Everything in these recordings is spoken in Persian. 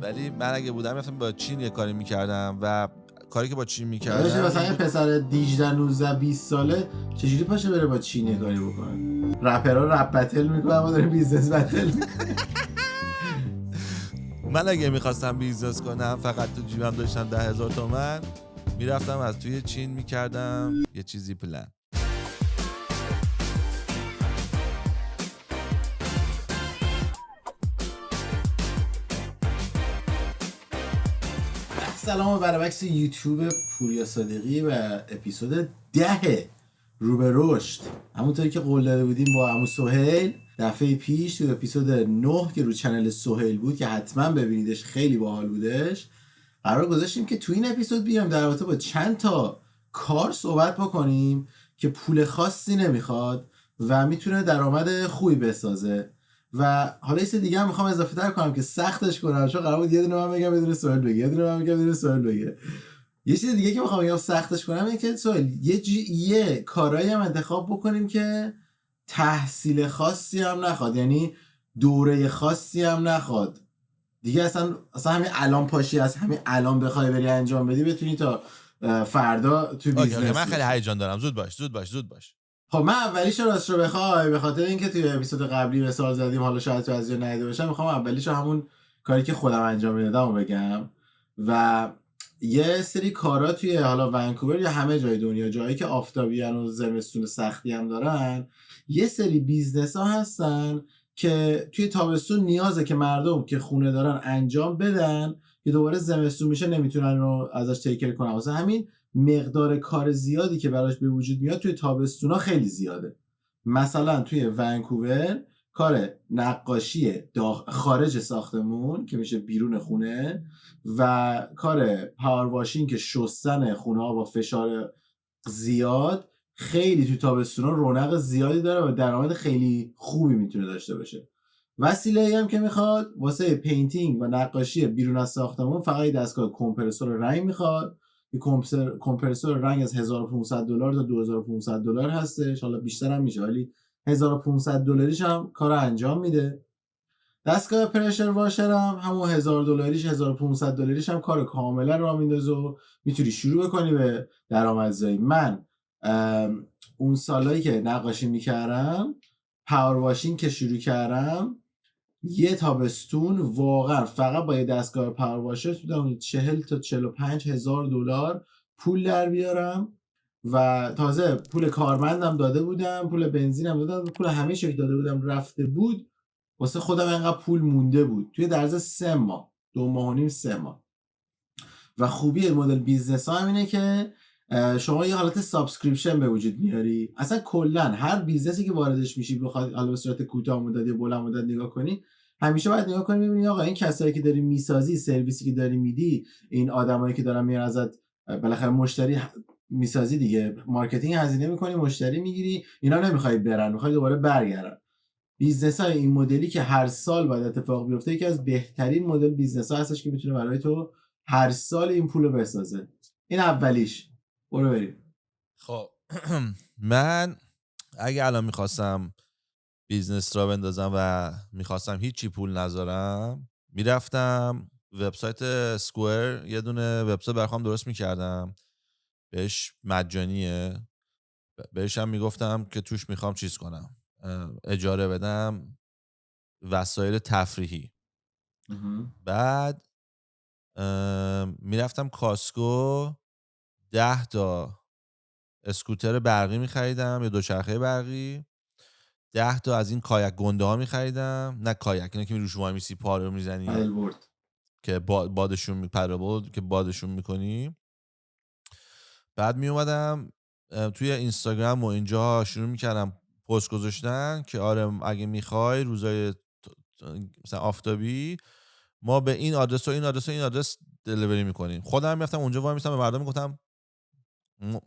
ولی من اگه بودم رفتم با چین یه کاری میکردم و کاری که با چین میکردم داداش مثلا یه پسر 18 19 20 ساله چجوری پاشه بره با چین یه کاری بکنه؟ رپرها رپ بتل میکنن ما داریم بیزنس بتل. من اگه میخواستم بیزنس کنم فقط تو جیبم داشتم 10,000 تومان میرفتم از توی چین میکردم یه چیزی پلن. سلام و برعکس یوتیوب پوریا صادقی و اپیزود 10 رو به رشد. همونطوری که قول داده بودیم با عمو سهیل دفعه پیش تو اپیزود 9 که رو چنل سهیل بود که حتما ببینیدش، خیلی باحال بودش، قرار گذاشتیم که تو این اپیزود بیام در رابطه با چند تا کار صحبت بکنیم که پول خاصی نمیخواد و میتونه درآمد خوبی بسازه. و حالا یه دیگه هم میخوام اضافه تر کنم که سختش کنم، چون قرار بود یه دونه من بگم یه دونه سوال بگه، یه دونه من بگم یه دونه سوال بگه. یه چیز دیگه که میخوام بگم سختش کنم اینه که سوال یه کارایی هم انتخاب بکنیم که تحصیل خاصی هم نخواد، یعنی دوره خاصی هم نخواد دیگه. اصلا همین الان پاشی از همین الان بخوای بری انجام بدی بتونی تا فردا تو بیزنس. من خیلی هیجان دارم. زود باش. خب من اولیش راست رو بخوای، به خاطر اینکه توی اپیزود قبلی مثال زدیم، حالا شاید تو از جا ندیده باشم، میخوام اولیش همون کاری که خودم انجام میدادم رو بگم. و یه سری کارا توی حالا ونکوور یا همه جای دنیا، جایی که آفتابیان و زمستون سختی هم دارن، یه سری بیزنس ها هستن که توی تابستون نیازه که مردم که خونه دارن انجام بدن که دوباره زمستون میشه نمیتونن رو ازش تیکر کنن. واسه همین مقدار کار زیادی که براش به وجود میاد توی تابستونا خیلی زیاده. مثلا توی ونکوور کار نقاشی خارج ساختمون که میشه بیرون خونه و کار پاور واشینگ که شستن خونه ها با فشار زیاد خیلی توی تابستونا رونق زیادی داره و درآمد خیلی خوبی میتونه داشته باشه. وسیله‌ای هم که میخواد واسه پینتینگ و نقاشی بیرون از ساختمون فقط دستگاه کمپرسور رنگ میخواد. یه کمپرسور رنگ از $1500 تا $2500 هستش، حالا بیشتر هم میشه ولی $1500 هم کار انجام میده. دستگاه پرشر واشر هم همون $1000 $1500 هم کار کاملا راه میندازه و میتونی شروع بکنی به درآمدزایی. من اون سالایی که نقاشی میکردم، پاور واشینگ که شروع کردم، یه تابستون واقعا فقط با یه دستگاه پاور واشر تو 40 تا 45 هزار دلار پول در بیارم و تازه پول کارمندم داده بودم، پول بنزینم داده بودم، پول همه چی داده بودم رفته بود. واسه خودم اینقدر پول مونده بود توی درز 3 ماه، 2 ماه و نیم 3 ماه. و خوبی مدل بیزنس ها هم اینه که شما یه حالت سابسکریپشن به وجود میاری. اصلا کلا هر بیزنسی که واردش میشی بخواد حالا به صورت کوتاه مدت یا بلند مدت نگاه کنی، همیشه باید نگاه کنی ببینی آقا این کسایی که داری میسازی، سرویسی که داری میدی، این آدمایی که دارن میان ازت بالاخره مشتری میسازی دیگه، مارکتینگ هزینه میکنی، مشتری میگیری، اینا نمیخوای برن، میخوای دوباره برگردن. بیزنس های این مدلی که هر سال باید اتفاق بیفته یکی از بهترین مدل بیزنس ها هستش که میتونه برای تو هر سال این پولو بسازه. این اولیش. برو بریم. خب من اگه الان میخواستم بیزنس را بندازم و میخواستم هیچی پول نذارم، میرفتم وبسایت اسکوئر، یه دونه وبسایت برام درست میکردم، بهش مجانیه، بهش هم میگفتم که توش میخوام چیز کنم، اجاره بدم وسایل تفریحی. بعد میرفتم کاسکو 10 تا اسکوتر برقی میخریدم یا دوچرخه برقی، 10 تا از این کایک گنده ها میخریدم، نه کایک اینا که روش وای میسی پا رو میزنی که بادشون پدل که بادشون میکنی. بعد میومدم توی اینستاگرام و اینجا شروع میکردم پست گذاشتن که آره اگه میخوای روزای مثلا آفتابی ما به این آدرس و این آدرس و این آدرس دلیوری میکنیم. خودم میرفتم اونجا وای میستم به مردم میگفتم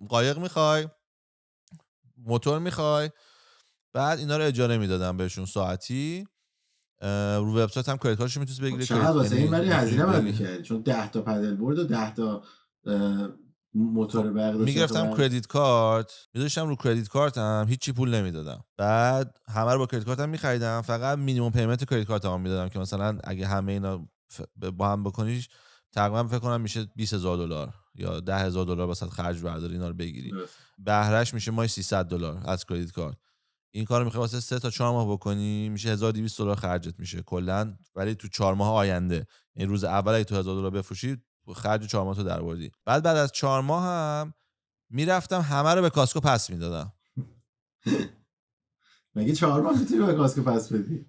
قایق میخوای، موتور میخوای، بعد اینا رو اجاره میدادم بهشون ساعتی. رو وبسایت هم کریدت کارتشو میتونی بگیری. چقدر واسه این ولی هزینه باید میکردی، چون 10 تا پدل بورد و 10 تا موتور برق میگرفتم کریدیت کارت، میذاشتم رو کریدیت کارتم، هیچی پول نمیدادم. بعد همه رو با کریدیت کارتم میخریدم، فقط مینیمم پیمنت کریدیت کارتم میدادم که مثلا اگه همه اینا با هم بکنیش تقریبا فکر کنم میشه $20,000 یا $10,000 واسه خرج برداری اینا رو بگیری. بهرهش میشه ماهی $300 از کریدیت کارت. این کارو میخوای واسه 3 تا 4 ماه بکنی میشه $1,200 خرجت میشه کلا، ولی تو 4 ماه آینده. این روز اول اگه تو $1,000 بفروشی خرج 4 ماه تو درآوردی. بعد از 4 ماه هم میرفتم همه رو به کاسکو پس میدادم. مگه 4 ماه میتونی به کاسکو پس بدی؟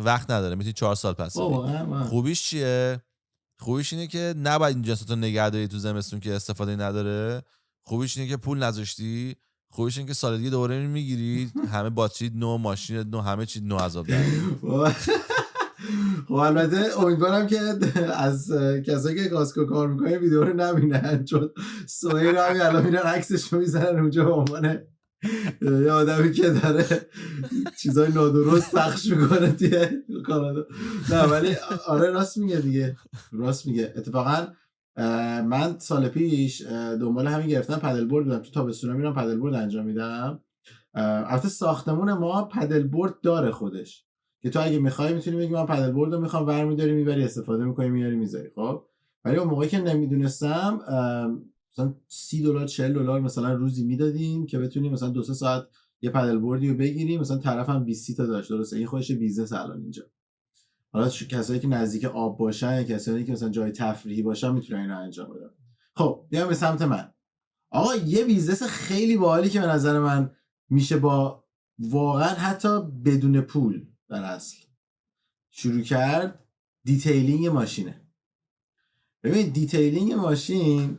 وقت نداره، میتونی 4 سال پس بدی. خوبیش چیه؟ خوبیش اینه که نباید این جنساتو نگه داری تو زمستون که استفاده نداره. خوبیش اینه که پول نذاشتی. خوبیش اینه که سال دیگه دوباره میگیری همه باتری نو، ماشین نو، همه چی نو عذاب در میاد. خب البته امیدوارم که از کسایی که کاسکو کار میکنه ویدیو رو نبینن، چون سوهیل همین الان میرن عکسش رو میزنن اونجا به عنوان یه آدمی که داره چیزای نادرست پخش میکنه توی کانادا. نه ولی آره راست میگه دیگه، راست میگه. اتفاقا من سال پیش دنبال همین گرفتن پدل بورد بودم، تو تابستونا میرم پدل بورد انجام میدم. البته ساختمون ما پدل بورد داره خودش که تو اگه میخوای میتونی بگی من پدل بورد رو میخوام، برمی‌داری میبری استفاده میکنی میاری میذاری. خب ولی اون موقعی که نمیدونستم مثلا $30 $40 مثلا روزی میدادیم که بتونیم مثلا 2-3 ساعت یه پدل بوردی رو بگیریم. مثلا طرفم 20 تا داشت. درسته این خودش بیزنس الان اینجا. حالا کسایی که نزدیک آب باشن یا کسایی که مثلا جای تفریحی باشن میتونن اینو انجام بدن. خب بیام به سمت من. آقا یه بیزنس خیلی باحالی که به نظر من میشه با واقعا حتی بدون پول در اصل شروع کرد، دیتیلینگ ماشینه. ببین دیتیلینگ ماشین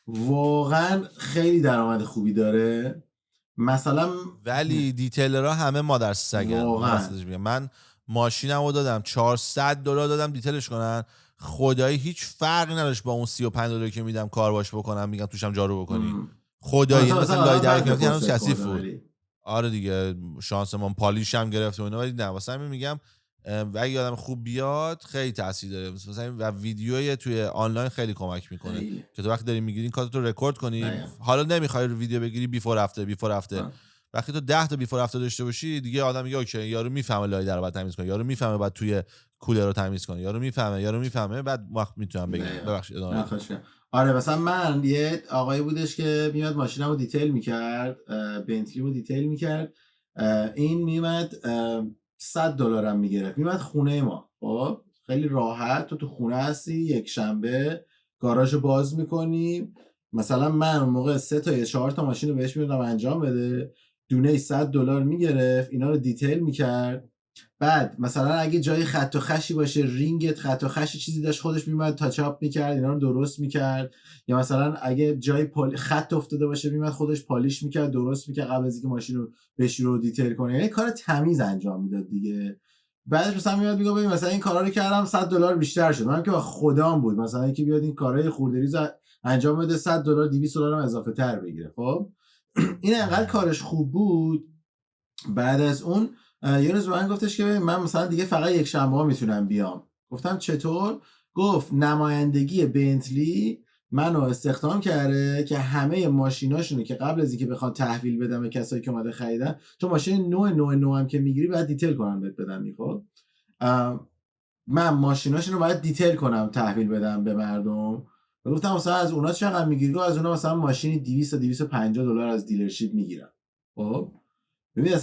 واقعا خیلی درآمد خوبی داره. مثلا ولی دیتیلرها همه مادر سگن. من ماشینمو دادم $400 دادم دیتیلش کنن، خدایی هیچ فرقی نداشت با اون $35 که میدم کار باش بکنم، میگم توشم جارو بکنی. خدایی مثلا لای در که هنوز کثیف بود. آره دیگه شانس من پالیش هم گرفت و اینا، ولی نه واسه همین میگم اگه آدم خوب بیاد خیلی تاثیر داره. مثلا و ویدیوی توی آنلاین خیلی کمک میکنه که تو وقتی داری میگیری این کارتو رکورد کنی. حالا نمیخوای رو ویدیو بگیری بیفور افتر وقتی تو 10 تا بیفور افتر داشته باشی دیگه آدم میگه اوکی یارو میفهمه لای در بعد تمیز کنه، یارو میفهمه بعد توی کولر رو تمیز کنه، یارو میفهمه بعد وقت میتونم بگم. ببخشید ادامه بده. آره مثلا من یه آقایی بودش که میاد ماشینمو دیتیل میکرد، بنتلی رو دیتیل میکرد. این میومد $100 هم میگرفت، میومد خونه ما. خب خیلی راحت تو خونه هستی، یک شنبه گاراژ باز میکنی. مثلا من اون موقع 3 تا یا 4 تا ماشین رو بهش میدادم انجام بده، دونه $100 میگرفت، اینا رو دیتیل میکرد. بعد مثلا اگه جای خط و خشی باشه، رینگت خط و خشی چیزی داشت، خودش میومد تاچاپ میکرد، اینا رو درست میکرد. یا مثلا اگه جای خط افتاده باشه میومد خودش پالیش میکرد، درست میکرد قبل از اینکه ماشین رو بشوره و دیتیل کنه. یعنی کار تمیز انجام میداد دیگه. بعدش مثلا میاد میگه ببین مثلا این کارا رو کردم $100 بیشتر شد. من که با خودم بود مثلا اینکه بیاد این کارهای خردریز انجام بده $100 $200 هم اضافه تر بگیره. خب این انقدر کارش خوب بود. بعد از اون یه روز من گفتش که من مثلا دیگه فقط یک شنبه ها میتونم بیام. گفتم چطور؟ گفت نمایندگی بنتلی منو استخدام کرده که همه ماشیناشونو که قبل از اینکه بخوام تحویل بدم به کسایی که اومده خریدن، چون ماشین نو هم که میگیری باید دیتیل کنم بهت بدم. خب من ماشیناشونو باید دیتیل کنم تحویل بدم به مردم. گفتم مثلا از اونا چقدر میگیری؟ از اونا مثلا ماشینی 200 تا $250 از دیلرشیپ میگیرم. خب ببین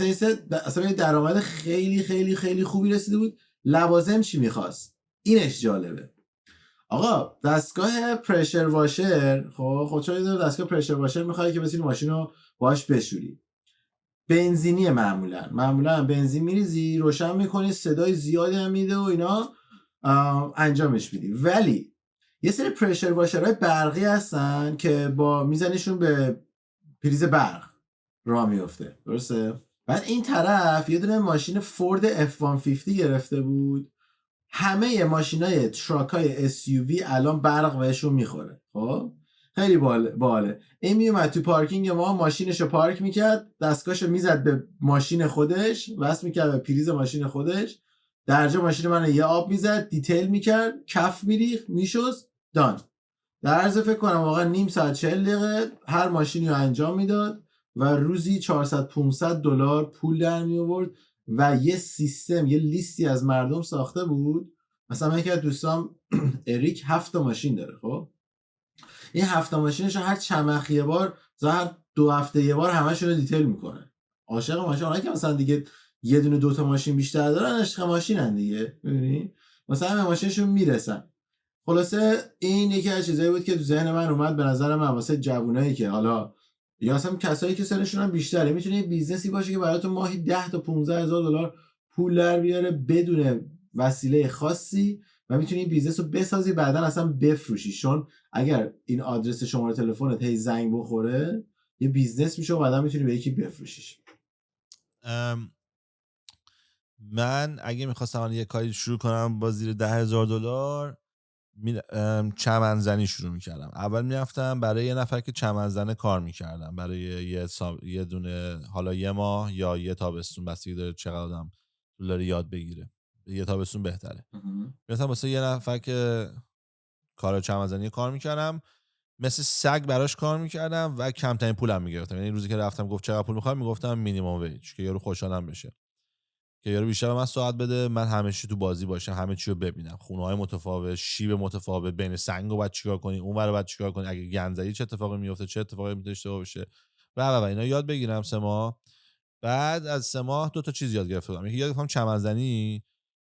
اصلا درآمد خیلی خیلی خیلی خوبی رسیده بود. لوازم چی میخواست؟ اینش جالبه. آقا دستگاه پرشر واشر، خب چون دستگاه پرشر واشر میخوای که بتونی ماشین رو باهاش بشوری. بنزینی معمولا بنزین میریزی، روشن میکنی، صدای زیادی هم میده و اینا انجامش میدی. ولی یه سری پرشر واشرهای برقی هستن که با میزنیشون به پریز برق راه میفته. درسته؟ بعد این طرف یه دونه ماشین فورد F-150 گرفته بود. همه ماشینای تراکای SUV الان برق بهشون میخوره. خب خیلی باله. این میومد تو پارکینگ ما، ماشینشو پارک میکرد، دستگاهشو میزد به ماشین خودش، وصل میکرد به پریز ماشین خودش، درجا ماشین منو یه آب میزد، دیتیل میکرد، کف میریخت، میشست، دان. در عرض فکر کنم واقعا نیم ساعت 40 دقیقه هر ماشینی رو انجام میداد و روزی $400-500 پول در می آورد و یه سیستم، یه لیستی از مردم ساخته بود مثلا من یکی از دوستام اریک 7 تا ماشین داره. خب این 7 تا ماشینش هر چند یه بار، هر 2 هفته یه بار همشون رو دیتیل میکنه. عاشق ماشین. اونایی که مثلا دیگه یه دونه 2 تا ماشین بیشتر دارن عشق ماشینن دیگه، می‌دونی؟ مثلا به ماشینشون میرسن. خلاصه این یکی از چیزایی بود که تو ذهن من اومد. به نظر من واسه جوونایی که حالا یا اصلا کسایی که سنشون هم بیشتره، میتونه یه بیزنسی باشه که براتون ماهی 10 تا 15 هزار دلار پول در بیاره بدون وسیله خاصی و میتونی این بیزنس رو بسازی بعدن اصلا بفروشی. چون اگر این آدرس شماره تلفنت هی زنگ بخوره یه بیزنس میشه و بعدن میتونی به یکی بفروشیش. من اگه میخواستم یه کاری شروع کنم با زیر $10,000 چمنزنی شروع میکردم. اول میرفتم برای یه نفر که چمنزنه کار میکردم برای یه دونه، حالا یه ماه یا یه تابستون، بستگی داره چقدر آدم داره یاد بگیره. یه تابستون بهتره. میرفتم واسه یه نفر که کار چمنزنی کار میکردم، مثل سگ براش کار میکردم و کمترین پولم میگرفتم. یعنی روزی که رفتم گفت چقدر پول میخوای، میگفتم مینیمم ویج که یارو خوشحالم بشه، که یارو بیشتر من ساعت بده، من همه چی تو بازی باشم، همه چی رو ببینم، خونه‌های متفاوت، شیب متفاوت، بین سنگو بعد چیکار کنی، اونورو بعد چیکار کنی، اگه گندزدی چه اتفاقی میفته، چه اتفاقی میتونه اشتباه بشه و اینا یاد بگیرم 3 ماه. بعد از 3 ماه 2 تا چیز یاد گرفته بودم. یکی یاد گرفتم چمنزنی،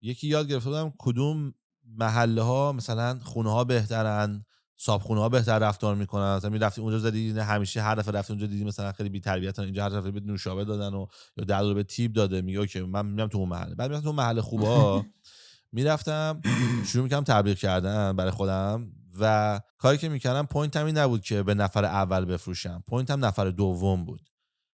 یکی یاد گرفته بودم کدوم محله ها مثلا خونه ها بهترن، صابخونه ها بهتر رفتار میکنن. مثلا میرفتی اونجا زدی همیشه هر دفعه رفتی اونجا دیدی مثلا خیلی بی تربیتن، اینجا هر دفعه به نوشابه دادن و یا $10 به تیپ داده، میگه اوکی من میرم تو اون محله. بعد میرفتم تو محله خوبا، میرفتم شروع میکردم تبلیغ کردن برای خودم و کاری که میکردم پوینتم این نبود که به نفر اول بفروشم، پوینتم نفر دوم بود.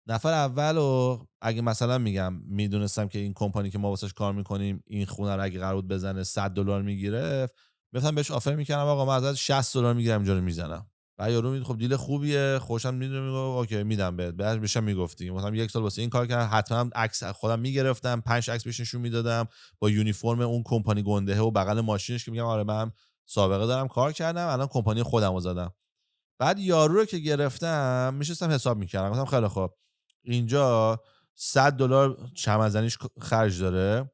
نفر اولو اگه مثلا میگم میدونستم که این کمپانی که ما واسش کار میکنیم این خونه رو اگه قرار بود بزنه $100 میگرفت، مثلا بهش آفر میکردم آقا من ازت $60 میگیرم اینجا رو میزنم. بعد یارو میگه خب دیل خوبیه، خوشم میدونه، میگه اوکی میدم بهت. بعد بهشم میگفتی مثلا 1 سال واسه این کار کردم، حتما عکس خودم میگرفتم، 5 عکس بهش نشون میدادم با یونیفرم اون کمپانی گندهه و بغل ماشینش که میگم آره من سابقه دارم کار کردم، الان کمپانی خودمو زدم. بعد یارو رو که گرفتم میشستم حساب میکردم، گفتم خیلی خوب اینجا $100 چمنزنیش خرج داره،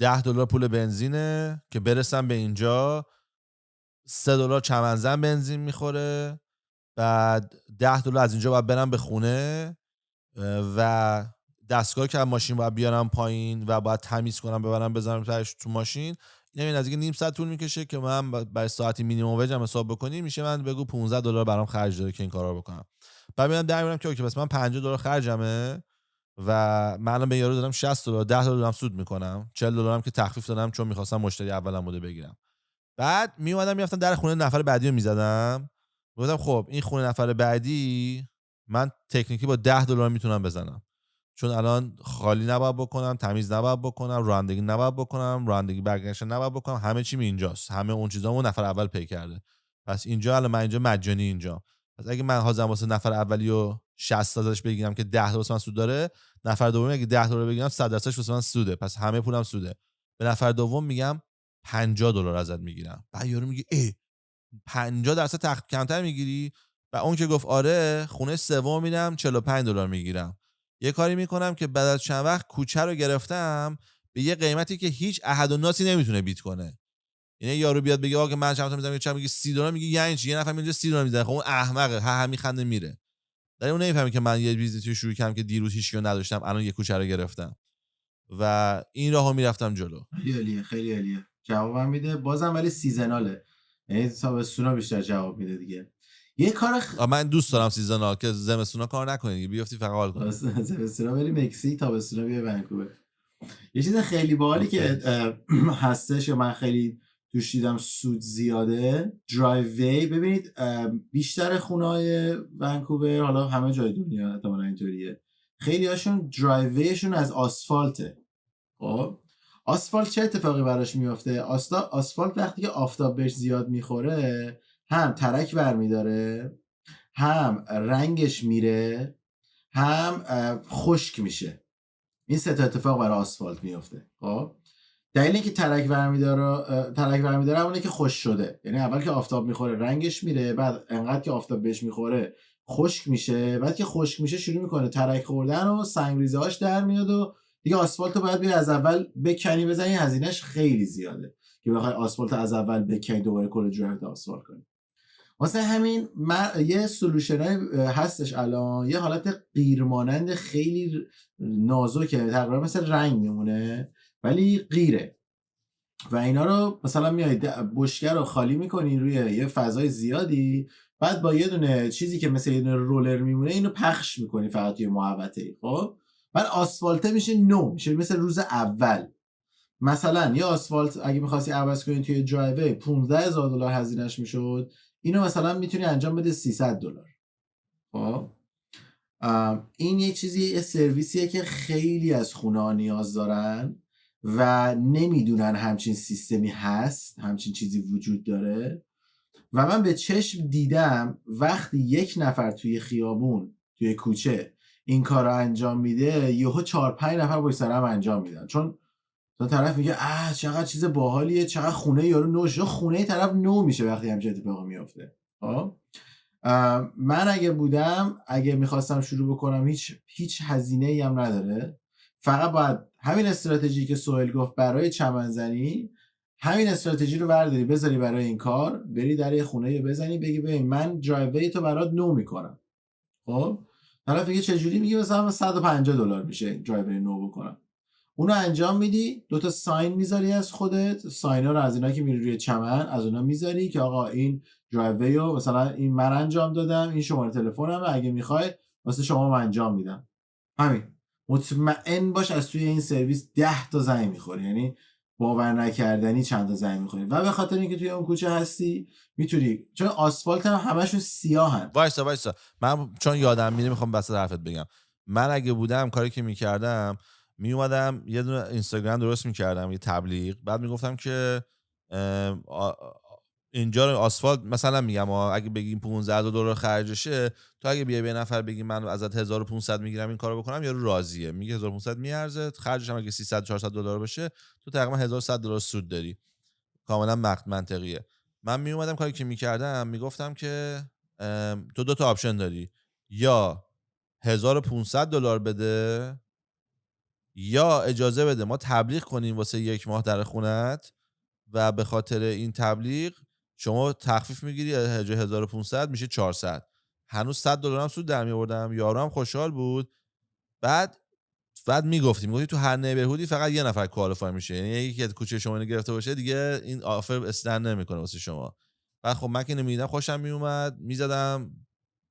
$10 پول بنزینه که برسم به اینجا، $3 چمنزن بنزین میخوره، بعد $10 از اینجا باید برم به خونه و دستگاه که از ماشین باید بیارم پایین و باید تمیز کنم ببرم بذارم تاش تو ماشین. این نزدیک نیم ساعت طول میکشه که من برای ساعتی مینیمم ویج حساب بکنیم، میشه من بگو $15 برام خرج داره که این کارا رو بکنم. بعد میام در میارم که اوکی بس من $50 خرجمه و من الان به یارو دادم $60، $10 دارم سود میکنم، $40 هم که تخفیف دادم چون میخواستم مشتری اولم بوده بگیرم. بعد میومدم میرفتم در خونه نفر بعدی رو میزدم، گفتم خب این خونه نفر بعدی من تکنیکی با $10 میتونم بزنم، چون الان خالی نباید بکنم، تمیز نباید بکنم، رانندگی نباید بکنم، رانندگی برگشتن نباید بکنم، همه چی اینجاست، همه اون چیزامو نفر اول پی کرده. پس اینجا الان من اینجا مجانی اینجا. پس اگه من حاضرم واسه نفر اولی و 60 ازش بگیرم که $10 واسه من سود داره، نفر دومی اگه $10 بگیرم 100% واسه من سوده، پس همه پولم سوده. به نفر دوم میگم $50 ازت میگیرم. بعد یارو میگه ای 50% تخفیف کمتر میگیری؟ و اون که گفت آره، خونه سوم میدم $45 میگیرم. یه کاری میکنم که بعد از چند وقت کوچه رو گرفتم به یه قیمتی که هیچ احد و ناسی نمیتونه بیت کنه. یعنی یارو بیاد بگه آقا من چند تا میذارم، چند میگه $30 میگه یعنی چی؟ یه نفر اینجا $30 میذاره، خب اون احمقه، ها میخنده میره. در اون نمیفهمی که من یه بیزنسی شروع کردم که دیروز هیچ کیو نداشتم، الان یه کوچه رو گرفتم و این راهو میرفتم جلو. خیلی عالیه، خیلی عالیه. جوابم میده بازم، ولی سیزناله، یعنی تابستونا بیشتر جواب میده دیگه. یه کار من دوست دارم سیزنال که زمستونا کار نکنی، بیافتی فقط حال کنی. زمستونا بری مکزیک، تابستونا بیا ونکوور. یه چیز خیلی باحالی که هستش یا من خیلی توش دیدم سود زیاده، درایو وی. ببینید بیشتر خونه‌های ونکوور، حالا همه جای دنیا احتمالاً اینطوریه، خیلی هاشون درایو ویشون از آسفالته. خب آسفالت چه اتفاقی براش میفته؟ آسفالت وقتی که آفتاب بهش زیاد میخوره هم ترک برمیداره، هم رنگش میره، هم خشک میشه. این سه تا اتفاق برای آسفالت میفته. خب دلیل اینکه ترک برمیداره همونه که خشک شده، یعنی اول که آفتاب میخوره رنگش میره، بعد انقدر که آفتاب بهش میخوره خشک میشه، بعد که خشک میشه شروع میکنه ترک خوردن و سنگریزه‌هاش در میاد و دیگه آسفالت رو باید بری از اول بکنی بزنی، هزینهش خیلی زیاده که بخوای آسفالت از اول بکنی دوباره کل درایو آسفالت کنی. واسه همین یه سولوشن هستش الان، یه حالت قیرمانند خیلی نازکه، تقریبا مثل رنگ میمونه ولی قیره و اینا رو مثلا میای بشکه رو خالی میکنی روی یه فضای زیادی، بعد با یه دونه چیزی که مثل یه دونه رولر میمونه اینو پخش میکنی فقط توی محوطه. خب بعد آسفالته میشه نو، میشه مثل روز اول. مثلا یه آسفالت اگه می‌خواستی عوض کنی توی درایوی $15,000 هزینه‌اش میشد، اینو مثلا میتونی انجام بده $300. خب این یه چیزی، یه سرویسیه که خیلی از خونه‌ها نیاز دارن و نمیدونن همچین سیستمی هست، همچین چیزی وجود داره. و من به چشم دیدم وقتی یک نفر توی خیابون توی کوچه این کار رو انجام میده، یهو 4-5 نفر با سرم انجام میدن، چون طرف میگه چقدر چیز باحالیه، چقدر خونه یارو نو شده، خونه طرف نو میشه وقتی همچین اتفاقی میفته. خب من اگه میخواستم شروع بکنم، هیچ هزینه ای هم نداره، فقط باید همین استراتژی که سهیل گفت برای چمنزنی، همین استراتژی رو برداری بذاری برای این کار، بری در یه خونه بزنی بگی ببین من درایوی تو برات نو میکنم. خب طرف میگه چه جوری؟ میگه مثلا $150 میشه درایوی نو بکنم. اونو انجام میدی، 2 تا ساین میذاری از خودت، ساینا رو از اینا که میری روی چمن از اونا میذاری که آقا این درایوی رو مثلا این من انجام دادم، این شماره تلفنمه، اگه میخوای واسه شما من انجام میدم. همین. مطمئن باش از توی این سرویس 10 تا زنگ میخوری، یعنی باور نکردنی چند تا زنگ میخوری. و به خاطر اینکه توی اون کوچه هستی میتونی، چون آسفالت هم همشون سیاهن. وایسا من چون یادم میره میخوام بس حرفت بگم. من اگه بودم کاری که میکردم، میومدم یه دونه اینستاگرام درست میکردم، یه تبلیغ، بعد میگفتم که اینجا رو آسفالت مثلا میگم اگه بگیم $15,000 خرجشه، تو اگه بیای به نفر بگی من ازت 1500 میگیرم این کارو بکنم، یارو راضیه، میگه 1500 میارزه، خرجش هم اگه $300-400 بشه تو تقریبا $1100 سود داری. کاملا منطقیه. من میومدم کاری که میکردم میگفتم که تو 2 تا آپشن داری، یا $1500 بده یا اجازه بده ما تبلیغ کنیم واسه 1 ماه در خونت و به خاطر این تبلیغ شما تخفیف میگیری، جای 1500 میشه 400. هنوز $100 هم سود در میآوردم، یارو هم خوشحال بود. بعد میگفتی تو هر نیبرهودی فقط یه نفر کوالیفای میشه، یعنی یکی که کوچه شما اینو گرفته باشه دیگه این آفر استند نمیکنه واسه شما. بعد خب من که نمیدیدم خوشم میومد،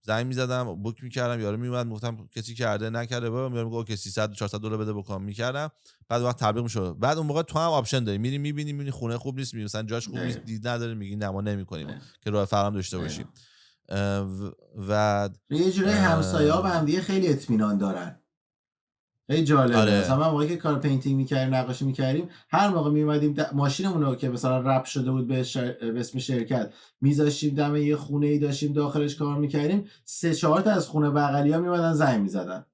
زنگ میزدم بوک میکردم، یارو میومد میگفتم کسی کرده نکرده، میگم اوکی $300-400 بده بکنم، میکردم. بعد وقت تبلیغ میشد، بعد اون موقع تو هم آپشن داری، میری میبینی خونه خوب نیست، میری مثلا جاش خوب نیست، دید نداره، میگی نه ما نمیکنیم که راه فرام داشته باشیم. و یه جوری همسایه‌ها به هم دیگه خیلی اطمینان دارن. خیلی جالبه. آره. مثلا من موقعی که کار پینتینگ می‌کردیم، نقاشی می‌کردیم، هر موقع می‌اومدیم ماشینمون رو که مثلا رپ شده بود به اسم شرکت می‌ذاشتیم دم یه خونه‌ای داشتیم داخلش کار می‌کردیم، 3-4 تا از خونه بغلی‌ها می‌اومدن زنگ می‌زدن.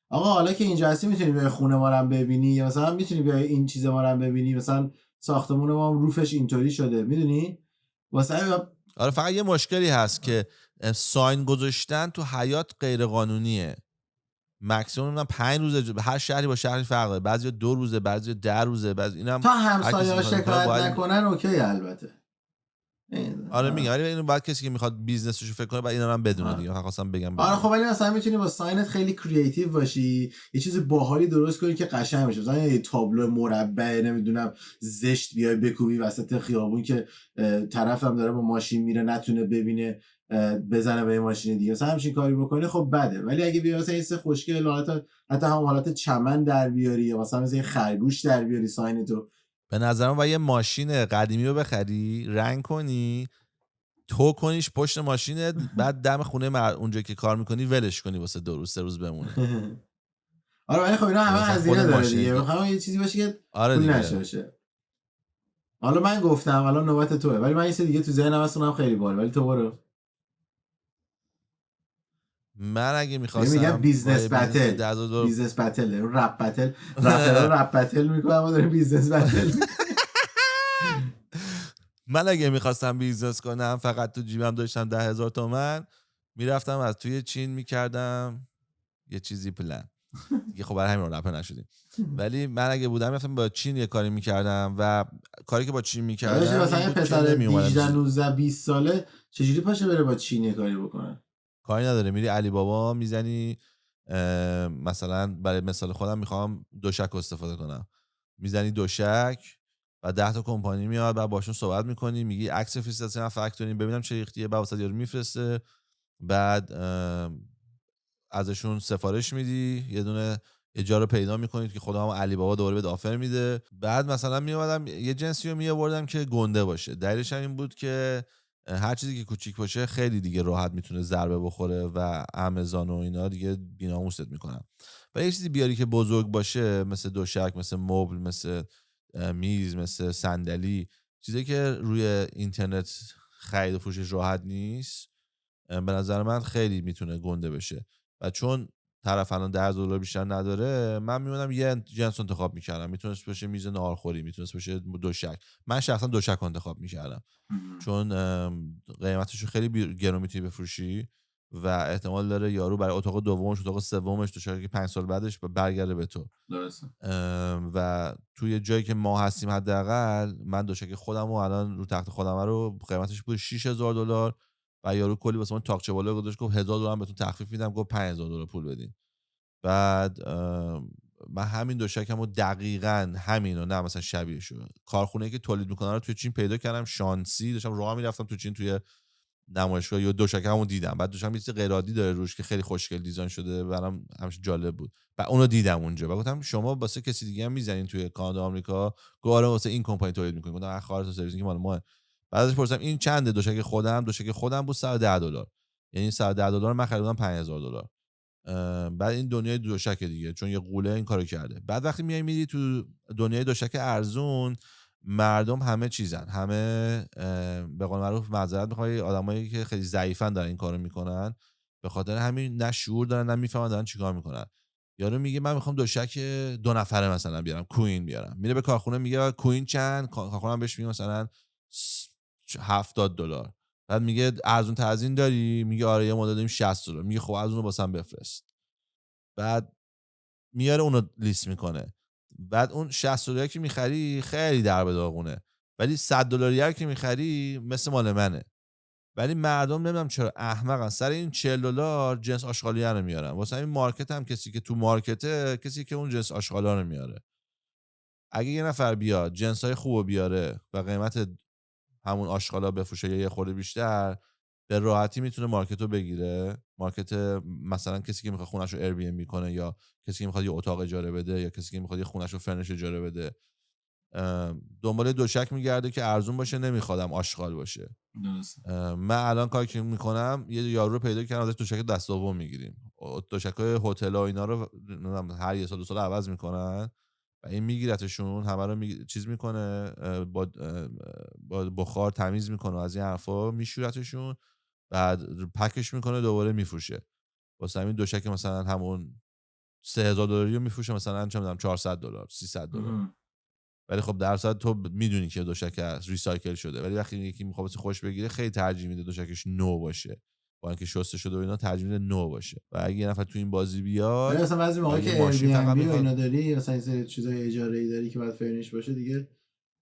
آقا حالا که اینجا هستی می‌تونی بیای خونه ما رو هم ببینی، یا مثلا می‌تونی بیای این چیز ما رو هم ببینی، مثلا ساختمون ما هم روفش اینطوری شده، می‌دونی؟ آره فقط یه مشکلی هست که ساین گذاشتن تو حیاط غیر قانونیه. ماکسیمم 5 روزه، هر شهری با شهری فرق داره، بعضیا 2 روزه، بعضیا 10 روزه، بعضی اینم تا همسایه‌ها شکایت نکنن اوکی. البته آره میگم، ولی اینو بعد کسی که میخواد بیزنسش رو فکر کنه بعد اینا رو هم بدونه دیگه. خواستم بگم آره خب ولی مثلا میتونی با ساینت خیلی کریتیو باشی، یه چیز باحالی درست کنی که قشنگ بشه، مثلا یه تابلو مربع نمیدونم زشت بیای بکوبی وسط خیابون که طرف هم داره با ماشین میره نتونه ببینه، بزنه به ماشین دیگه، مثلا همچین کاری بکنی خب بده. ولی اگه بیا مثلا این خوشگل حتی هم حالت چمن در بیاری، یا مثلا خرگوش در بیاری ساینتو، به نظرم باید یه ماشین قدیمی رو بخری، رنگ کنی، تو کنیش پشت ماشینت، بعد دم خونه اونجا که کار میکنی ولش کنی واسه 2 روز 3 روز بمونه. آره ولی خب اینا همه هزینه داره دیگه، که... میخوام یه چیزی باشه که آره پول دیگه. نشه باشه. حالا من گفتم الان نوبت توئه، ولی من یه چیز دیگه تو ذهنم هست اونم خیلی باحال، ولی تو برو. من اگه می‌خواستم میگم بیزنس بتل، بیزنس بتل، رپ بتل، رپرها رپ بتل میکنم ما داریم بیزنس بتل. من اگه میخواستم بیزنس کنم فقط تو جیبم داشتم 10,000 تومان، میرفتم از توی چین میکردم یه چیزی پلن. دیگه خب برای همین رپر نشدیم. ولی من اگه بودم رفتم با چین یه کاری میکردم و کاری که با چین میکردم مثلا یه این بود که پسر 18 نمیومدم 19 20 ساله چجوری پاشه بره با چین یه کاری بکنه؟ کاری نداره، میری علی بابا میزنی، مثلا برای مثال خودم میخوام دوشک استفاده کنم، میزنی دوشک و 10 تا کمپانی میاد و باشون صحبت میکنی، میگی عکس فرستادن فکتورین ببینم چه ریختیه، بعد واسه یارو میفرسته، بعد ازشون سفارش میدی، یه دونه اجاره پیدا میکنید که خدا هم علی بابا دوباره بهت آفر میده. بعد مثلا میومدم یه جنسی رو میآوردم که گنده باشه، دلیلش هم این بود که هر چیزی که کوچیک باشه خیلی دیگه راحت میتونه ضربه بخوره و آمازون و اینا دیگه بی‌ناموست میکنن. و یه چیزی بیاری که بزرگ باشه، مثل دوشک، مثل مبل، مثل میز، مثل صندلی، چیزی که روی اینترنت خرید و فروشش راحت نیست، به نظر من خیلی میتونه گنده بشه. و چون طرف الان $10 بیشتر نداره، من میمونم یه جنس انتخاب میکردم، میتونست باشه میز ناهارخوری، میتونست باشه دوشک. من شخصا دوشک انتخاب میکردم چون قیمتش رو خیلی گرون میتونی بفروشی و احتمال داره یارو برای اتاق دومش، اتاق سومش، دوشکی 5 سال بعدش برگرده به تو. درسته. و توی جایی که ما هستیم حداقل، من دوشک خودم رو الان رو تخت خودم رو قیمتش بود $6000 و یارو کلی واسه من تاقچه بالا گذاشت، گفت $1000 هم بهتون تخفیف میدم، گفت $5000 پول بدین. بعد من همین دوشکمو دقیقاً همینو، نه مثلا شبیهشو، کارخونه‌ای که تولید میکنه رو توی چین پیدا کردم، شانسی داشتم راه میرفتم تو چین، توی نمایشگاه یا دوشکمو دیدم. بعد دوشکم یه چیز غیر عادی داره روش که خیلی خوشگل دیزاین شده، برام همش جالب بود و اونو دیدم اونجا و گفتم شما واسه کسی دیگه هم میزنین توی کانادا آمریکا؟ گفت آره واسه این کمپانی تولید میکنیم. گفتم خارج سرویس که مال ما. بعد ازش پرسیدم این چنده؟ دوشک خودم بود $110، یعنی $110 من خریدم $5000. بعد این دنیای دوشک دیگه، چون یه قوله این کارو کرده. بعد وقتی میری تو دنیای دوشک ارزون، مردم همه چیزن، همه به قول معروف معذرت میخوای، آدمایی که خیلی ضعیفن دارن این کارو میکنن، به خاطر همین نه شعور دارن نه میفهمن دارن چیکار میکنن. یارو میگه من میخوام دوشک 2 نفره مثلا بیارم، کوین بیارم، میره به کارخونه میگه کوین چند، کارخونه هم بهش میگه مثلا $70. بعد میگه ارزون تر از این داری؟ میگه آره یه مدل داریم $60. میگه خب از اونو واسم بفرست. بعد میاره اونو لیست میکنه. بعد اون $60 که میخری خیلی در به داغونه، ولی $100 که میخری مثل مال منه. ولی مردم نمیدونم چرا احمقن، سر این $40 جنس آشغالیه رو میارن. واسه این مارکت هم کسی که تو مارکته، کسی که اون جنس آشغالا رو میاره. اگه یه نفر بیاد جنسای خوبو بیاره و قیمت همون آشغالا بفروشه یا یه خورده بیشتر، به راحتی میتونه مارکت رو بگیره. مارکت مثلا کسی که میخواد خونش رو ایر بی ام بی کنه، یا کسی که میخواد یه اتاق اجاره بده، یا کسی که میخواد یه خونش رو فرنش اجاره بده، دنبال دوشک میگرده که ارزون باشه، نمیخوادم آشغال باشه. من الان کاری که میکنم یه یارو رو پیدا کردم ازش دوشک دست دوم میگیریم. دوشکای هتل و اینا رو هر یه سال 2 سال عوض میکنن و این میگیرتشون، همه رو چیز میکنه، با بخار تمیز میکنه، از این حرفا میشورتشون، بعد پکش میکنه دوباره میفروشه. واسه همین دوشک مثلا همون $3000 رو میفروشه مثلا چه میدونم $400 $300. ولی خب درصد تو میدونی که دوشک ریسایکل شده، ولی وقتی یکی میخواد خوش بگیره خیلی ترجیح میده دوشکش نو باشه، با اینکه شسته شده و اینا ترجیح میده نو باشه. و اگه یه نفر تو این بازی بیاد، مثلا بعضی موقعی که ایر ماشین بی ام فقط بی و میخواد، اینا داری، مثلا این سری چیزای اجاره ای داری که بعد فرنیش باشه، دیگه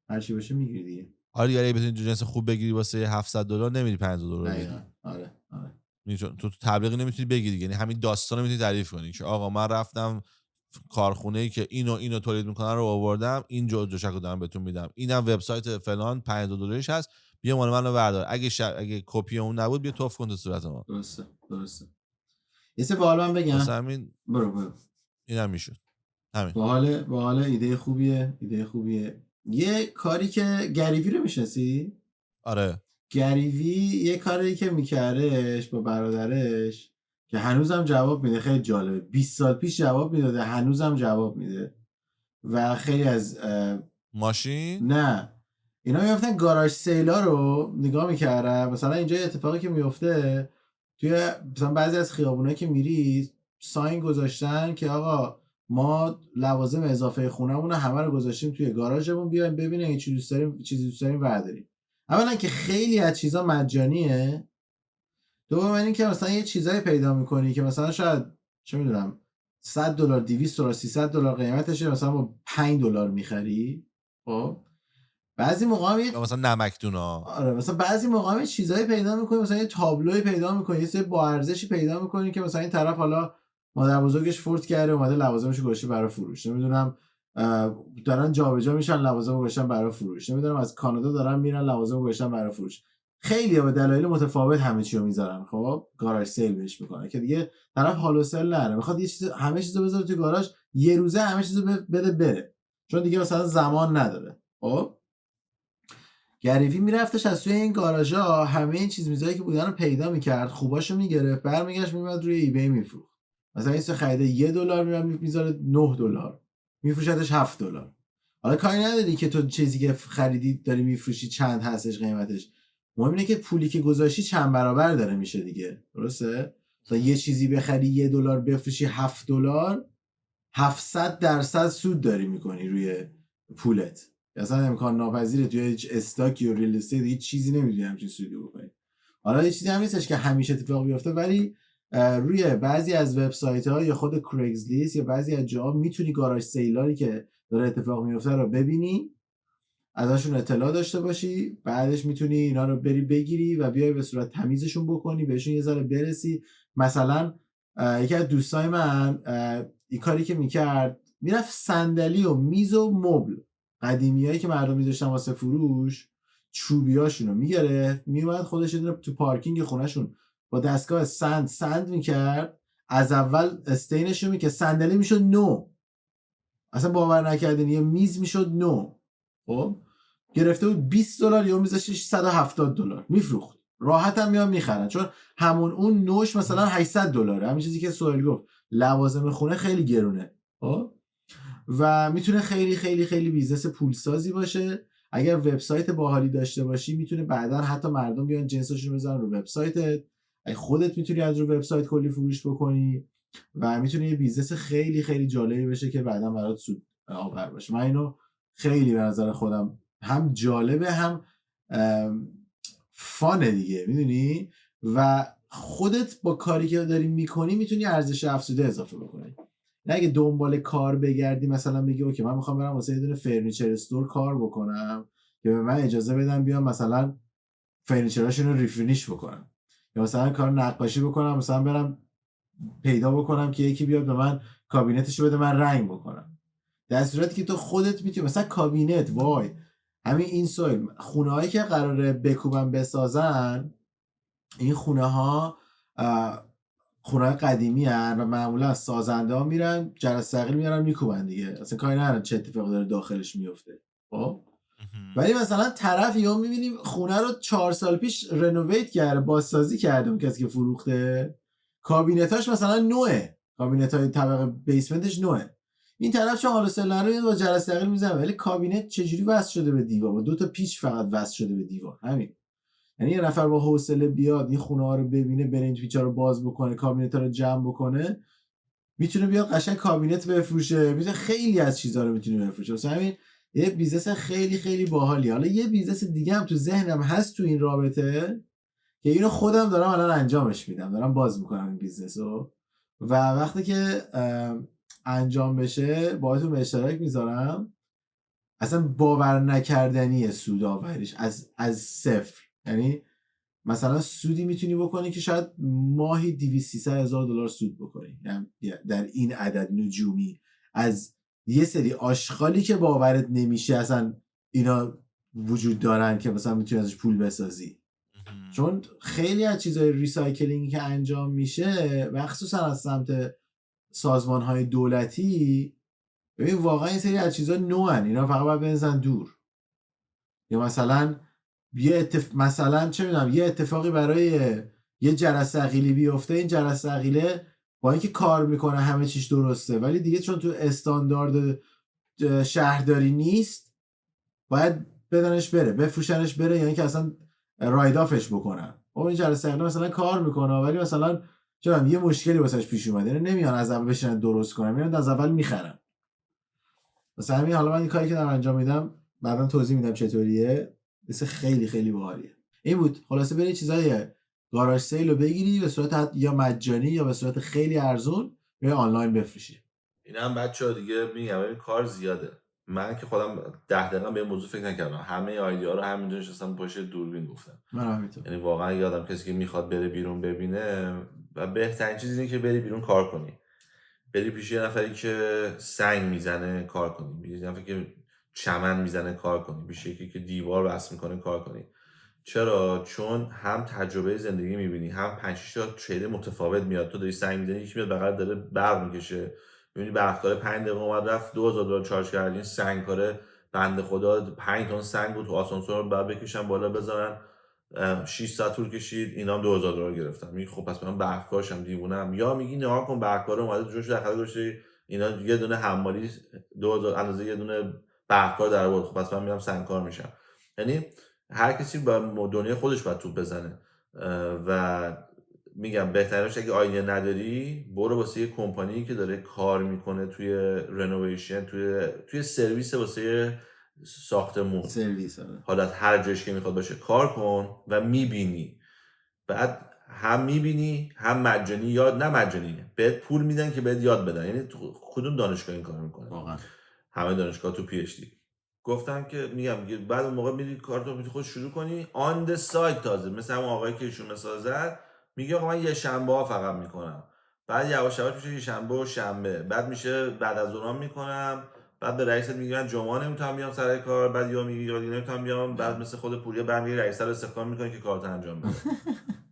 هر چی باشه میگیری دیگه. آره اگه بتونی جنس خوب بگیری واسه $700 نمیری $5000 بدی. آره تو تبلیغی نمیتونی بگی دیگه، یعنی همین داستان رو میتونی تعریف کنی که آقا من رفتم کارخونه‌ای که اینو تولید میکنن رو آوردم، این دوشک رو دارم بهتون میدم، اینم وبسایت فلان $5000 هست، بیا مال منو بردار، اگه کپی اون نبود بیا توف کن تو صورت ما. درسته. یه سه باحال من واسه بگم. همین برو. اینم میشد همین. باحال ایده خوبیه. یه کاری که گریوی رو میشناسی؟ آره گریوی یه کاری که میکردش با برادرش که هنوزم جواب میده، خیلی جالبه. 20 سال پیش جواب میداده، هنوزم جواب میده. و خیلی از ماشین. نه، اینا میفتن گاراژ سیلا رو نگاه میکردم. مثلا اینجا اتفاقی که میفته توی مثلا بعضی از خیابونایی که میری، ساین گذاشتن که آقا ما لوازم اضافه خونمون رو همه رو گذاشتیم توی گاراژمون، بیاین ببینین اگه چیزی دوست داریم برداریم. اولا که خیلی از چیزا مجانیه، دوم اینکه مثلا یه چیزایی پیدا میکنی که مثلا شاید چه میدونم $100 $200 $300 قیمتشه، مثلا با $5 میخری. خب بعضی موقع هم یا مثلا نمکدونا. آره مثلا بعضی موقع هم چیزایی پیدا میکنی، مثلا یه تابلوی پیدا میکنی، یه سری با ارزشی پیدا میکنی که مثلا این طرف حالا مادر بزرگش فوت کرده اومده لوازمش گذاشته برای فروش، نمیدونم دارن جابجا میشن لوازم گذاشتن برای فروش، نمیدونم از کانادا دارن میرن لوازم گذاشتن برای فروش. خیلی به دلایل متفاوت همه چی رو میذارن، خب گاراژ سیل بهش میکنه که دیگه طرف حال و سل نره، میخواد یه چیز همه چیزو بذاره تو گاراژ، یه روزه همه چیزو بده بره، چون دیگه مثلا زمان نداره. خب گریوی میرفتش از توی این گاراژا همه این چیز میزایی که بودن رو پیدا میکرد، خوباشو میگرفت، برمیگشت میومد روی ایبی میفروخت. مثلا این خریده $1 میاد میذاره $9 میفروشتش $7. حالا کاری نداری که تو چیزی که خریدی داری میفروشی چند هستش قیمتش، مهم اینه که پولی که گذاشتی چند برابر داره میشه دیگه، درسته؟ مثلا یه چیزی بخری $1 بفروشی $7 700% سود داری میکنی روی پولت، اصلا امکان ناپذیره توی هیچ استاکی و ریل استیت هیچ چیزی نمیدونی همچین سودی بکنی. حالا یه چیزی هم نیستش که همیشه اتفاق بیفته، ولی روی بعضی از وبسایت ها یا خود کرگزلیست یا بعضی از جاها میتونی گاراژ سیلاری که داره اتفاق میفته رو ببینی، ازشون اطلاع داشته باشی، بعدش میتونی اینا رو بری بگیری و بیای به صورت تمیزشون بکنی، بهشون یه ذره برسی. مثلا یکی از دوستای من این کاری که میکرد میرفت صندلی و میز و مبل قدیمیایی که مردم میذاشتن واسه فروش چوبیاشون رو میگرفت، میومد خودش تو پارکینگ خونهشون با دستگاه سند میکرد، از اول استینش رو میکرد، صندلی میشد نو، اصلا باور نکردنی یه میز میشد نو. خب گرفته بود $20 یا میذاشتش $170 میفروخت، راحت هم میان میخرن، چون همون اون نوش مثلا $800. همین چیزی که سوال گفت لوازم خونه خیلی گرونه. خب و میتونه خیلی خیلی خیلی بیزنس پولسازی باشه. اگر وبسایت باحالی داشته باشی میتونه بعدا حتی مردم بیان جنساشون رو بذارن رو وبسایتت، خودت میتونی از رو وبسایت کلی فروش بکنی و میتونه یه بیزنس خیلی خیلی جالبی بشه که بعدا برات سود آور باشه. من اینو خیلی به نظر خودم هم جالبه هم فانه دیگه، میدونی، و خودت با کاری که داری میکنی میتونی ارزش افزوده اضافه بکنی. نه اگه دنبال کار بگردی مثلا بگی اوکی من میخوام برم واسه یه دونه فرنیچر استور کار بکنم که به من اجازه بدن بیام مثلا فرنیچراشون رو ریفینیش بکنم، یا مثلا کار نقاشی بکنم، مثلا برم پیدا بکنم که یکی بیاد به من کابینتشو بده من رنگ بکنم، در صورتی که تو خودت میتونی مثلا کابینت وای همین این سویل خونه هایی که قراره بکوبن بسازن، این خونه ها خونه قدیمی هن و معمولا سازنده ها میرن جرس ثقیل میارن میکوبن دیگه، اصلا کاری ندارن چه اتفاقی داره داخلش میفته. خب ولی مثلا طرف یا میبینیم خونه رو 4 سال پیش رنوویت کرده، بازسازی کرده اون کسی که فروخته، کابینتاش مثلا نوعه، کابینت های طبقه بیسمنتش نوعه، این طرف چون حالا سلر رو با جرس ثقیل میزنه، ولی کابینت چجوری وصل شده به دیوار؟ با 2 تا پیچ فقط وصل شده به دیوار. همین یعنی یه نفر با حوصله بیاد این خونه ها رو ببینه، بره این پیچا رو باز بکنه، کابینت ها رو جمع بکنه، میتونه بیاد قشنگ کابینت بفروشه، میتونه خیلی از چیزا رو میتونه بفروشه. مثلا همین یه بیزنس خیلی خیلی باحالی. حالا یه بیزنس دیگه هم تو ذهنم هست تو این رابطه که اینو خودم دارم الان انجامش میدم، دارم باز میکنم این بیزنس رو و وقتی که انجام بشه باهاتون به اشتراک میذارم. اصلا باور نکردنیه سودآوریش از صفر. یعنی مثلا سودی میتونی بکنی که شاید ماهی 200 هزار دلار سود بکنی، یعنی در این عدد نجومی از یه سری آشغالی که باورت نمیشه اصلا اینا وجود دارن که مثلا میتونی ازش پول بسازی. چون خیلی از چیزای ریسایکلینگی که انجام میشه مخصوصا از سمت سازمان های دولتی، ببین واقعا این سری از چیزا نوان، اینا فقط باید بنزن دور. یا مثلا مثلا چه میدونم یه اتفاقی برای یه جرس ثقیلی بیفته، این جرس ثقیله با اینکه کار میکنه همه چیش درسته ولی دیگه چون تو استاندارد شهرداری نیست باید بدنش بره بفروشنش بره، یعنی که اصلا راید آفش بکنن. اون این جرس ثقیله مثلا کار میکنه ولی مثلا چون یه مشکلی واسش پیش اومده، یعنی نمیان از اول بشینن درست کنن، میان از اول میخرن. مثلا همین حالا من این کاری که دارم انجام میدم بعداً توضیح میدم چطوریه، مثل خیلی خیلی باحالیه. این بود خلاصه برید چیزای گاراژ سیل رو بگیری به صورت یا مجانی یا به صورت خیلی ارزون، به آنلاین بفروشی. این هم بچه‌ها دیگه میگم این کار زیاده. من که خودم 10 دقیقه به این موضوع فکر نکردم، همه ایده رو همینجا نشستم پشت دوربین گفتم. من همینطور. یعنی واقعا یادم کسی که میخواد بره بیرون ببینه و بهترین چیز اینه که بری بیرون کار کنی، بری پیش یه نفری که سنگ میزنه کار کنی، یه نفری که چمن میزنه کار کنی، پیش یکی که دیوار بس میکنه کار کنی. چرا؟ چون هم تجربه زندگی میبینی، هم 5 6 تا ترید متفاوت میاد. تو داری سنگ میزنی، یکی میاد بغل داره برق میکشه، میبینی برقکار 5 دقیقه اومد رفت $2000 چارج کردین، سنگکاره بنده خدا 5 تن سنگ بود تو آسانسور بعد بکشن بالا بذارن، 6 ساعت طول کشید، اینا هم $2000 گرفتن. میگی خب پس من برقکارشم دیوونم؟ یا میگی نگاه کن برقکار اومده جوش داخل گوشه اینا یه دونه حمالی 2000 اندازه یه دونه برقکار در آورد، خب پس من میرم سنگکار میشم. یعنی هر کسی با دنیای خودش باید توپ بزنه و میگم بهترینش اگه آینه نداری برو واسه یه کمپانی که داره کار میکنه توی رنوویشن، توی سرویس واسه ساختمون، سرویس حالت هر جایش که میخواد باشه کار کن و میبینی. بعد هم میبینی هم مجانی یاد، نه مجانی بهت پول میدن که بهت یاد بدن. یعنی تو کدوم دانشگاه این کار میکنه؟ واقعا همه دانشگاه تو پی اچ دی. گفتم که میگم بعد اون موقع میری کارتو میتونی خود شروع کنی آن د سایت. تازه مثلا اون آقایی که ایشون مثال زد میگه آقا من یه شنبه ها فقط میکنم، بعد یواش یواش میشه یه شنبه و شنبه، بعد میشه بعد از ظهر میکنم، بعد به رئیست میگه من جمعه نمیتونم بیام سر کار، بعد یا میگه یادی نمیتونم بیام، بعد مثل خود پوریا برمیگه رئیس رو استخدام میکنه که کارت انجام بده.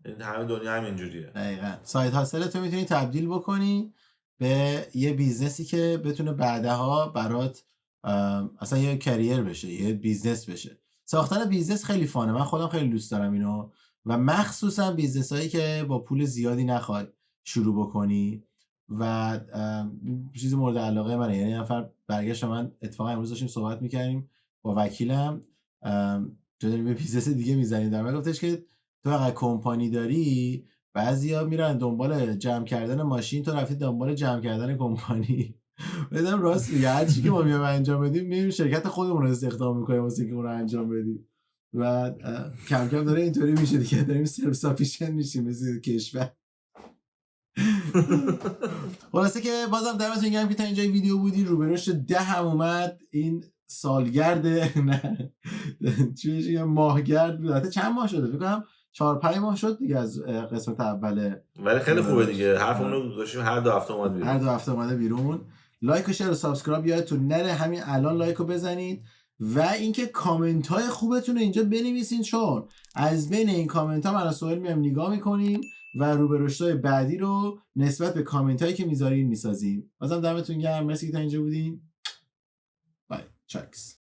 این همه دنیا همینجوریه. دقیقاً سایت هاسل تو میتونی تبدیل بکنی به یه بیزنسی که بتونه بعدها برات اصلا یه کریر بشه، یه بیزنس بشه. ساختن بیزنس خیلی فانه، من خودم خیلی دوست دارم اینو، و مخصوصا بیزنس هایی که با پول زیادی نخواد شروع بکنی و چیز مورد علاقه منه. یعنی نفر برگشت من اتفاقا امروز داشتیم صحبت میکردیم با وکیلم، تو داریم به بیزنس دیگه میزنیم، در من گفتش که تو اگه کمپانی داری بعضیا میرن دنبال جمع کردن ماشین، تو رفتی دنبال جمع کردن کمپانی. بدم راست میگه، هر چی که ما میایم انجام بدیم میریم شرکت خودمون رو استخدام میکنیم واسه که اون رو انجام بدیم و کم کم داره اینطوری میشه دیگه، داریم سلف سافیشنت میشیم مثل کشور. خلاصه که بازم دمتون گرم که تا اینجای ویدیو بودین. روبروش 10 هم اومد، این سالگرد نه چیزی ماهگرد بود. البته چند ماه شده؟ فکر کنم 4-5 ماه شد دیگه از قسمت اوله، ولی خیلی خوبه دیگه، حرفمون رو گذاشتیم هر 2 هفته اومد بیرون. هر 2 هفته اومده بیرون. لایک و شیر و سابسکرایب یادتون نره، همین الان لایک رو بزنید و اینکه کامنت های خوبتون رو اینجا بنویسین، چون از بین این کامنت ها من و سهیل میام نگاه میکنیم و رو به رشدهای بعدی رو نسبت به کامنت هایی که میذارین میسازیم. بازم دمتون گرم، مرسی که تا اینجا بودین. بای چاکس.